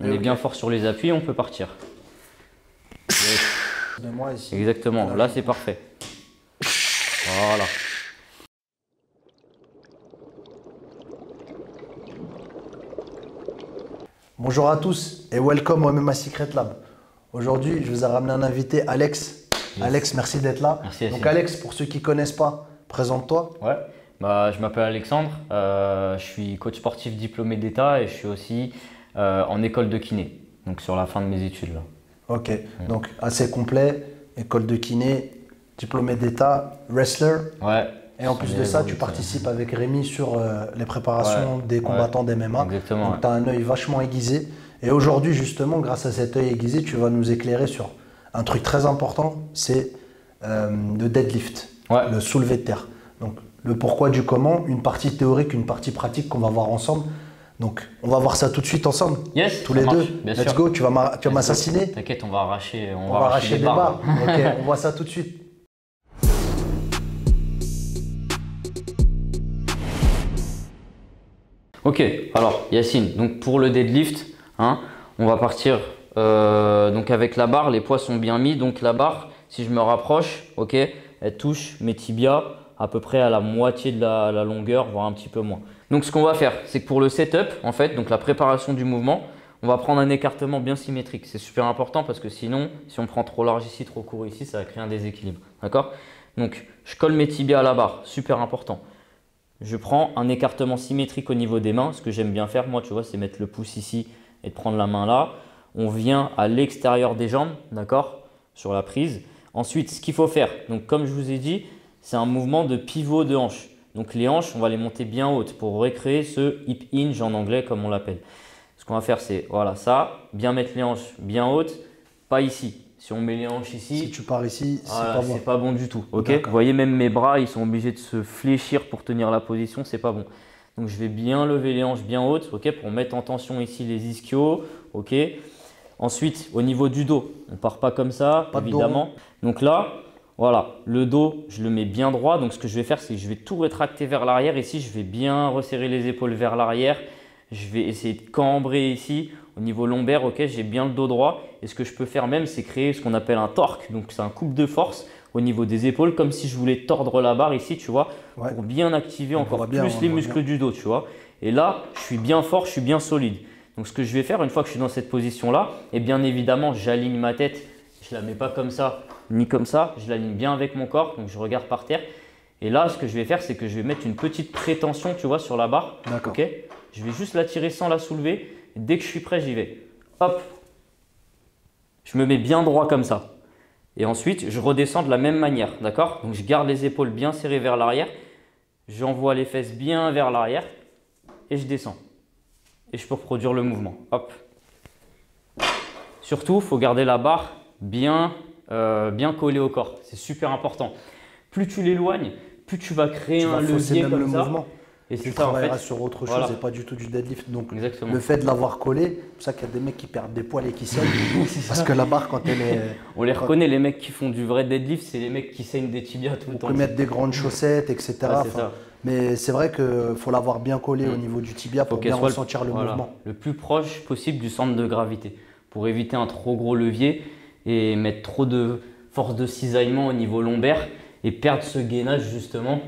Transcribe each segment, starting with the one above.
On est bien fort sur les appuis, on peut partir. De moi ici. Exactement, là c'est parfait. Voilà. Bonjour à tous et welcome au MMA Secret Lab. Aujourd'hui, je vous ai ramené un invité, Alex. Yes. Alex, merci d'être là. Merci. Donc Alex, pour ceux qui ne connaissent pas, présente-toi. Ouais. Je m'appelle Alexandre, je suis coach sportif diplômé d'État et je suis aussi en école de kiné, donc sur la fin de mes études là. Ok, donc assez complet, école de kiné, diplômé d'État, wrestler. Ouais. Et en plus de ça, tu participes avec Rémi sur les préparations des combattants d'MMA. Exactement. Donc tu as un œil vachement aiguisé. Et aujourd'hui, justement, grâce à cet œil aiguisé, tu vas nous éclairer sur un truc très important, c'est le deadlift, le soulevé de terre. Donc le pourquoi du comment, une partie théorique, une partie pratique qu'on va voir ensemble. Donc on va voir ça tout de suite ensemble, tous les deux. Let's go, tu vas m'assassiner. T'inquiète, on va arracher des barres. Ok, on voit ça tout de suite. Ok, alors Yacine, donc pour le deadlift, on va partir donc avec la barre, les poids sont bien mis, donc la barre, si je me rapproche, ok, elle touche mes tibias à peu près à la moitié de la longueur, voire un petit peu moins. Donc ce qu'on va faire, c'est que pour le setup, en fait, donc la préparation du mouvement, on va prendre un écartement bien symétrique. C'est super important parce que sinon, si on prend trop large ici, trop court ici, ça va créer un déséquilibre. D'accord? Donc je colle mes tibias à la barre, super important. Je prends un écartement symétrique au niveau des mains. Ce que j'aime bien faire, moi, tu vois, c'est mettre le pouce ici et de prendre la main là. On vient à l'extérieur des jambes, d'accord, sur la prise. Ensuite, ce qu'il faut faire, donc comme je vous ai dit, c'est un mouvement de pivot de hanche. Donc les hanches, on va les monter bien hautes pour recréer ce hip hinge en anglais comme on l'appelle. Ce qu'on va faire, c'est voilà ça, bien mettre les hanches bien hautes, pas ici. Si on met les hanches ici, si tu pars ici, c'est pas bon du tout. Okay, vous voyez, même mes bras, ils sont obligés de se fléchir pour tenir la position, c'est pas bon. Donc je vais bien lever les hanches bien hautes, ok, pour mettre en tension ici les ischios, ok. Ensuite, au niveau du dos, on part pas comme ça, évidemment. Donc là, voilà, le dos, je le mets bien droit. Donc ce que je vais faire, c'est que je vais tout rétracter vers l'arrière. Ici, je vais bien resserrer les épaules vers l'arrière. Je vais essayer de cambrer ici au niveau lombaire, ok, j'ai bien le dos droit. Et ce que je peux faire même, c'est créer ce qu'on appelle un torque. Donc c'est un couple de force au niveau des épaules, comme si je voulais tordre la barre ici, tu vois, pour bien activer encore plus les muscles du dos, tu vois. Et là, je suis bien fort, je suis bien solide. Donc ce que je vais faire, une fois que je suis dans cette position-là, et bien évidemment, j'aligne ma tête. Je ne la mets pas comme ça, ni comme ça. Je l'aligne bien avec mon corps, donc je regarde par terre. Et là, ce que je vais faire, c'est que je vais mettre une petite prétention, tu vois, sur la barre. D'accord. Okay, je vais juste la tirer sans la soulever. Et dès que je suis prêt, j'y vais. Hop. Je me mets bien droit comme ça. Et ensuite, je redescends de la même manière. D'accord? Donc, je garde les épaules bien serrées vers l'arrière. J'envoie les fesses bien vers l'arrière. Et je descends. Et je peux reproduire le mouvement. Hop. Surtout, il faut garder la barre bien collée au corps. C'est super important. Plus tu l'éloignes, plus tu vas créer un levier comme ça. Mouvement. Et tu travailleras sur autre chose et pas du tout du deadlift. Donc, le fait de l'avoir collé, c'est pour ça qu'il y a des mecs qui perdent des poils et qui saignent. Parce que la barre, quand elle est… On les reconnaît, les mecs qui font du vrai deadlift, c'est les mecs qui saignent des tibias tout le temps. On peut mettre des grandes chaussettes, etc. Mais c'est vrai qu'il faut l'avoir bien collé au niveau du tibia pour bien ressentir le mouvement. Le plus proche possible du centre de gravité pour éviter un trop gros levier et mettre trop de force de cisaillement au niveau lombaire et perdre ce gainage justement.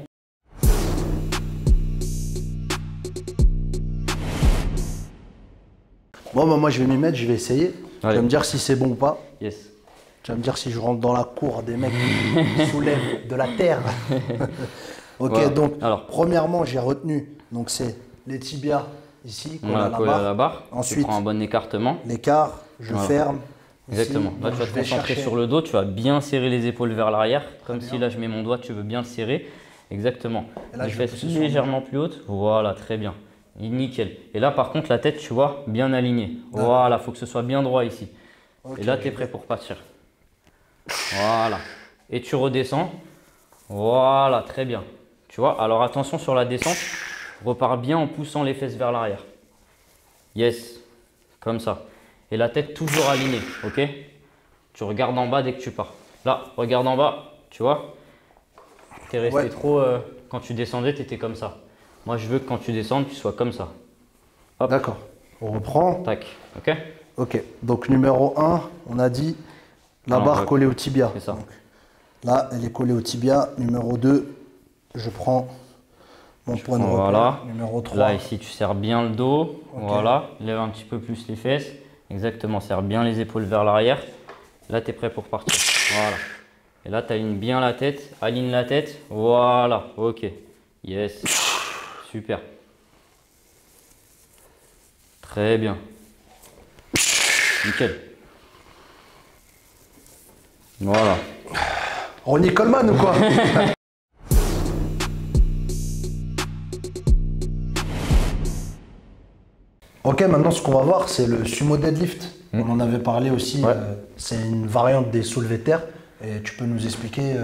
Bon, bah, moi je vais m'y mettre, je vais essayer. Tu vas me dire si c'est bon ou pas. Yes. Tu vas me dire si je rentre dans la cour des mecs qui soulèvent de la terre. Ok, voilà. Donc premièrement, j'ai retenu, donc c'est les tibias ici, collés à la barre. Ensuite, tu prends un bon écartement. L'écart, je ferme. Exactement. Ici, là, tu vas te concentrer sur le dos, tu vas bien serrer les épaules vers l'arrière, comme si là je mets mon doigt, tu veux bien le serrer. Exactement. Et là, je fais légèrement plus haute. Voilà, très bien. Nickel. Et là, par contre, la tête, tu vois, bien alignée. Voilà, il faut que ce soit bien droit ici. Okay, et là, tu es prêt pour partir. Voilà. Et tu redescends. Voilà, très bien. Tu vois, alors attention sur la descente. Repars bien en poussant les fesses vers l'arrière. Yes. Comme ça. Et la tête toujours alignée. Ok? Tu regardes en bas dès que tu pars. Là, regarde en bas. Tu vois? Tu es resté trop… quand tu descendais, tu étais comme ça. Moi, je veux que quand tu descendes, tu sois comme ça. D'accord. On reprend. Tac. Ok. Ok. Donc numéro 1, on a dit la barre collée au tibia. C'est ça. Donc, là, elle est collée au tibia. Numéro 2, je prends mon point de repère. Voilà. Numéro 3. Là, ici, tu serres bien le dos. Ok. Voilà. Lève un petit peu plus les fesses. Exactement. Serre bien les épaules vers l'arrière. Là, tu es prêt pour partir. Voilà. Et là, tu alignes bien la tête. Aligne la tête. Voilà. Ok. Yes. Super. Très bien. Nickel. Voilà. Ronnie Coleman ou quoi? Ok, maintenant ce qu'on va voir, c'est le sumo deadlift. On en avait parlé aussi, Ouais. c'est une variante des soulevés de terre. Et tu peux nous expliquer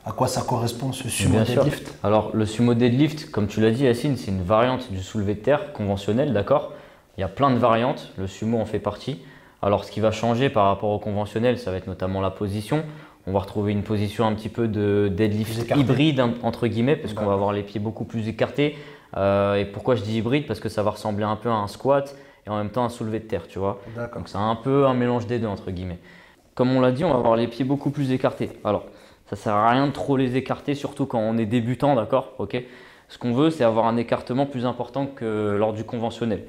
à quoi ça correspond ce sumo Bien sûr. deadlift? Alors, le sumo deadlift, comme tu l'as dit, Yacine, c'est une variante du soulevé de terre conventionnel, d'accord? Il y a plein de variantes, le sumo en fait partie. Alors, ce qui va changer par rapport au conventionnel, ça va être notamment la position. On va retrouver une position un petit peu de deadlift hybride, entre guillemets, parce qu'on va avoir les pieds beaucoup plus écartés. Et pourquoi je dis hybride? Parce que ça va ressembler un peu à un squat et en même temps un soulevé de terre, tu vois. Donc, c'est un peu un mélange des deux, entre guillemets. Comme on l'a dit, on va avoir les pieds beaucoup plus écartés. Alors, ça sert à rien de trop les écarter, surtout quand on est débutant, d'accord? Ok. Ce qu'on veut, c'est avoir un écartement plus important que lors du conventionnel.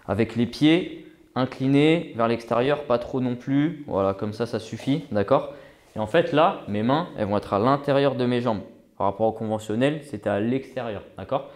Avec les pieds inclinés vers l'extérieur, pas trop non plus. Voilà, comme ça suffit, d'accord? Et en fait, là, mes mains, elles vont être à l'intérieur de mes jambes. Par rapport au conventionnel, c'était à l'extérieur, d'accord?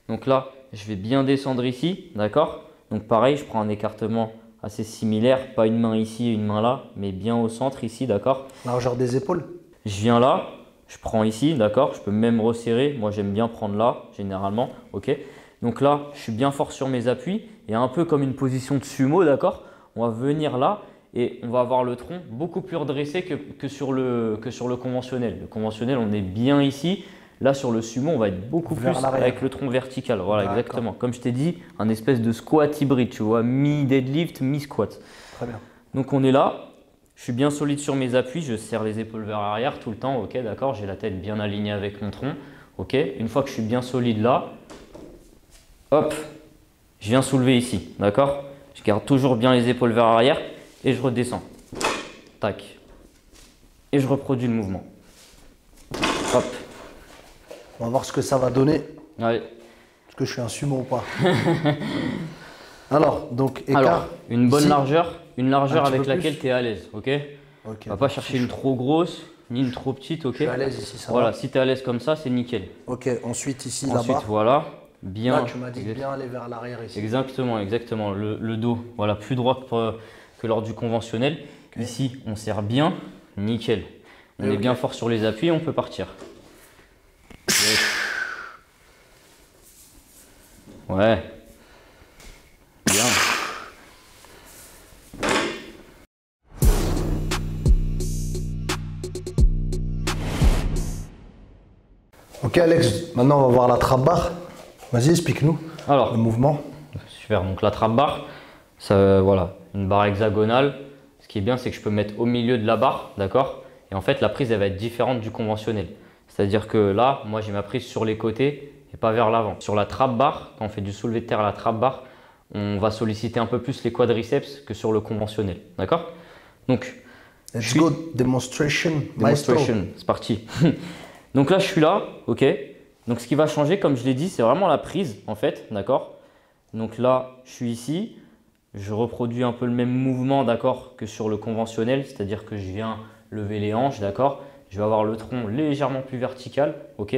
Donc là, je vais bien descendre ici, d'accord? Donc pareil, je prends un écartement assez similaire, pas une main ici et une main là, mais bien au centre ici, d'accord? Largeur des épaules? Je viens là, je prends ici, d'accord? Je peux même resserrer. Moi, j'aime bien prendre là, généralement, ok? Donc là, je suis bien fort sur mes appuis et un peu comme une position de sumo, d'accord? On va venir là et on va avoir le tronc beaucoup plus redressé que sur le conventionnel. Le conventionnel, on est bien ici. Là, sur le sumo, on va être beaucoup plus avec le tronc vertical. Voilà, exactement. Comme je t'ai dit, un espèce de squat hybride, tu vois, mi-deadlift, mi-squat. Très bien. Donc, on est là. Je suis bien solide sur mes appuis. Je serre les épaules vers l'arrière tout le temps. Ok, d'accord. J'ai la tête bien alignée avec mon tronc. Ok. Une fois que je suis bien solide là, hop, je viens soulever ici. D'accord. Je garde toujours bien les épaules vers l'arrière et je redescends. Tac. Et je reproduis le mouvement. Hop. On va voir ce que ça va donner. Allez. Est-ce que je suis un sumo ou pas? Alors, donc écart. Alors, une bonne ici, largeur, une largeur avec laquelle plus. tu es à l'aise, ok? Ok. On va pas chercher une trop grosse, ni une trop petite, ok? Je suis à l'aise ici, ça Voilà, va. si tu es à l'aise comme ça, c'est nickel. Ok, ensuite ici, Ensuite, là-bas. voilà, bien. Là, tu m'as dit de bien aller vers l'arrière ici. Exactement, exactement. Le dos, voilà, plus droit que lors du conventionnel. Ok. Ici, on serre bien, nickel. On est bien fort sur les appuis, on peut partir. Yes. Ouais. Bien. Ok Alex, maintenant on va voir la trap bar. Vas-y, explique-nous Alors, le mouvement. super, donc la trap bar, ça, voilà, une barre hexagonale. Ce qui est bien, c'est que je peux mettre au milieu de la barre, d'accord? Et en fait, la prise, elle va être différente du conventionnel. C'est-à-dire que là, moi, j'ai ma prise sur les côtés et pas vers l'avant. Sur la trap bar, quand on fait du soulevé de terre à la trap bar, on va solliciter un peu plus les quadriceps que sur le conventionnel, d'accord? Donc, Let's go, demonstration, demonstration, c'est parti. Donc là, je suis là, ok? Donc ce qui va changer, comme je l'ai dit, c'est vraiment la prise, en fait, d'accord? Donc là, je suis ici, je reproduis un peu le même mouvement, d'accord, que sur le conventionnel, c'est-à-dire que je viens lever les hanches, d'accord? Je vais avoir le tronc légèrement plus vertical, ok?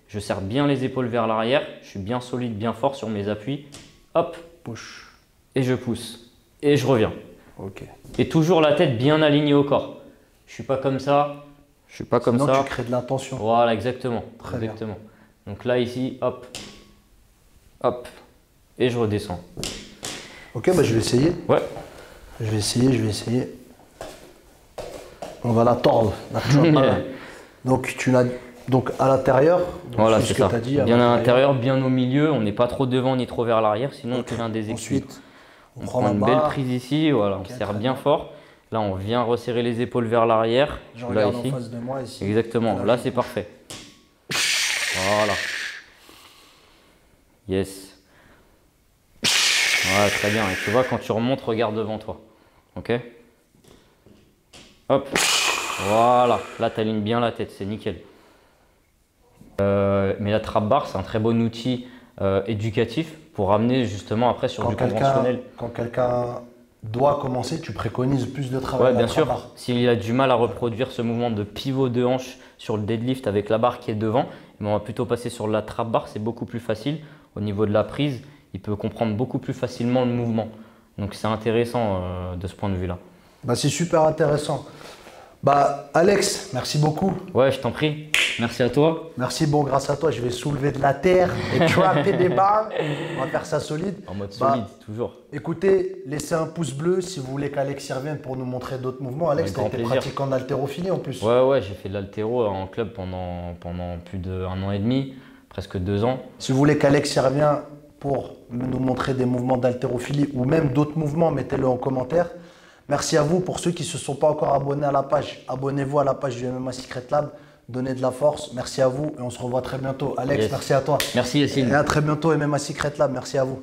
Je serre bien les épaules vers l'arrière, je suis bien solide, bien fort sur mes appuis, hop, push, et je pousse, et je reviens. ok. Et toujours la tête bien alignée au corps. Je suis pas comme ça, je suis pas comme Sinon, ça. tu crées de la tension. Voilà, exactement. Très exactement. Donc là, ici, hop, hop, et je redescends. Ok, bah je vais essayer. Ouais. Je vais essayer. On va la tordre, la trap bar. Donc tu l'as donc à l'intérieur. Voilà, c'est ça. Dit, bien à l'intérieur, bien au milieu. On n'est pas trop devant ni trop vers l'arrière, sinon on crée un déséquilibre. Ensuite, on prend une belle prise ici, voilà, on serre bien fort. Là, on vient resserrer les épaules vers l'arrière. Je regarde en face de moi ici. Exactement, là c'est parfait. Voilà. Yes. Ouais, très bien. Et tu vois, quand tu remontes, regarde devant toi. Ok? Hop. Voilà. Là, tu alignes bien la tête. C'est nickel. Mais la trap bar, c'est un très bon outil éducatif pour ramener justement après sur du conventionnel. Quand quelqu'un doit commencer, tu préconises plus de travail. Ouais, bien sûr. S'il a du mal à reproduire ce mouvement de pivot de hanche sur le deadlift avec la barre qui est devant, on va plutôt passer sur la trap bar. C'est beaucoup plus facile. Au niveau de la prise, il peut comprendre beaucoup plus facilement le mouvement. Donc c'est intéressant de ce point de vue-là. Bah, c'est super intéressant. Bah, Alex, merci beaucoup. Ouais, je t'en prie. Merci à toi. Merci, bon, grâce à toi, je vais soulever de la terre et trapper des barres. On va faire ça solide. En mode solide, toujours. Écoutez, laissez un pouce bleu si vous voulez qu'Alex y revienne pour nous montrer d'autres mouvements. Alex, tu as été pratiquant d'haltérophilie en plus. Ouais, j'ai fait de l'haltéro en club pendant plus d'1 an et demi, presque 2 ans. Si vous voulez qu'Alex y revienne pour nous montrer des mouvements d'haltérophilie ou même d'autres mouvements, mettez-le en commentaire. Merci à vous. Pour ceux qui ne se sont pas encore abonnés à la page, abonnez-vous à la page du MMA Secret Lab. Donnez de la force. Merci à vous et on se revoit très bientôt. Alex, merci à toi. Merci Yacine. Et à très bientôt MMA Secret Lab. Merci à vous.